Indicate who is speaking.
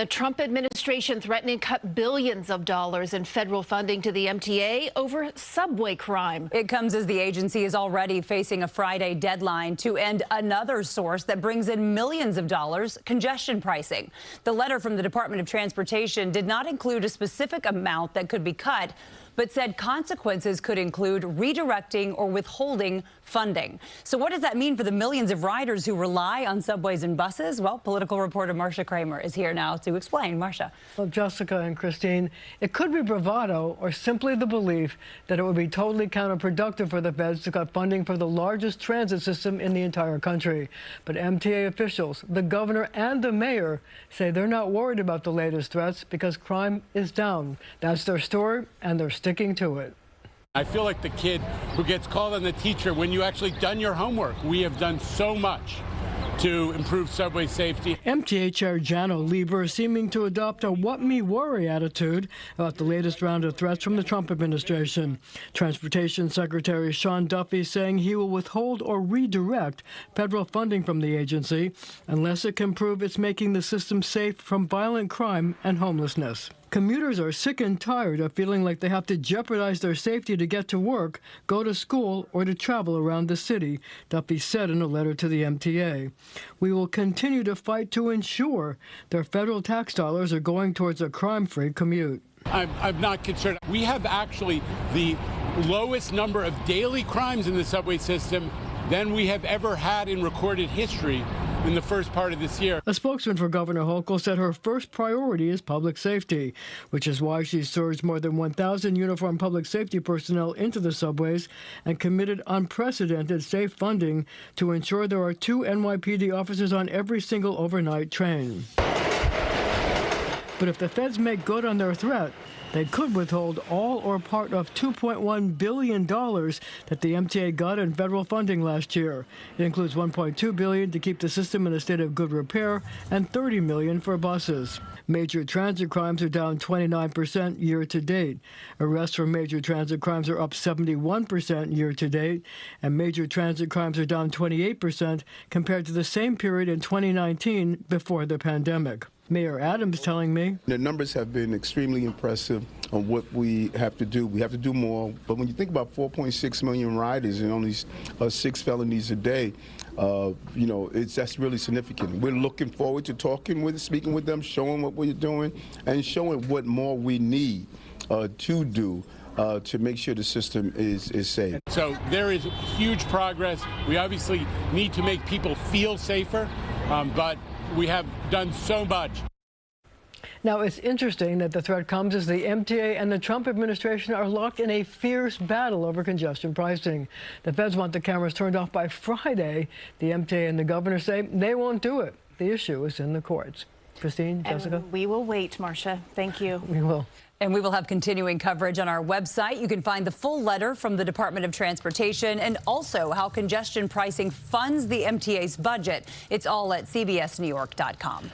Speaker 1: the Trump administration threatening to cut billions of dollars in federal funding to the MTA over subway crime.
Speaker 2: It comes as the agency is already facing a Friday deadline to end another source that brings in millions of dollars, congestion pricing. The letter from the Department of Transportation did not include a specific amount that could be cut, but said consequences could include redirecting or withholding funding. So what does that mean for the millions of riders who rely on subways and buses? Well, political reporter Marcia Kramer is here now to explain. Marcia.
Speaker 3: Well, Jessica and Christine, it could be bravado or simply the belief that it would be totally counterproductive for the feds to cut funding for the largest transit system in the entire country. But MTA officials, the governor and the mayor say they're not worried about the latest threats because crime is down. That's their story, and they're sticking to it.
Speaker 4: I feel like the kid who gets called on the teacher when you actually done your homework. We have done so much to improve subway safety.
Speaker 3: MTA Chair Jano Lieber seeming to adopt a what me worry attitude about the latest round of threats from the Trump administration. Transportation Secretary Sean Duffy saying he will withhold or redirect federal funding from the agency unless it can prove it's making the system safe from violent crime and homelessness. Commuters are sick and tired of feeling like they have to jeopardize their safety to get to work, go to school, or to travel around the city, Duffy said in a letter to the MTA. We will continue to fight to ensure their federal tax dollars are going towards a crime-free commute.
Speaker 4: I'm not concerned. We have actually the lowest number of daily crimes in the subway system than we have ever had in recorded history in the first part of this year.
Speaker 3: A spokesman for Governor Hochul said her first priority is public safety, which is why she surged more than 1,000 uniformed public safety personnel into the subways and committed unprecedented safe funding to ensure there are 2 NYPD officers on every single overnight train. But if the feds make good on their threat, they could withhold all or part of $2.1 billion that the MTA got in federal funding last year. It includes $1.2 billion to keep the system in a state of good repair and $30 million for buses. Major transit crimes are down 29% year to date. Arrests for major transit crimes are up 71% year to date, and major transit crimes are down 28% compared to the same period in 2019 before the pandemic. Mayor Adams telling me
Speaker 5: the numbers have been extremely impressive on what we have to do. We have to do more. But when you think about 4.6 million riders and only 6 felonies a day, that's really significant. We're looking forward to speaking with them, showing what we're doing, and showing what more we need to do to make sure the system is safe.
Speaker 4: So there is huge progress. We obviously need to make people feel safer, but we have done so much.
Speaker 3: Now, it's interesting that the threat comes as the MTA and the Trump administration are locked in a fierce battle over congestion pricing. The feds want the cameras turned off by Friday. The MTA and the governor say they won't do it. The issue is in the courts. Christine, Jessica?
Speaker 1: And we will wait, Marcia. Thank you.
Speaker 3: We will.
Speaker 2: And we will have continuing coverage on our website. You can find the full letter from the Department of Transportation and also how congestion pricing funds the MTA's budget. It's all at cbsnewyork.com.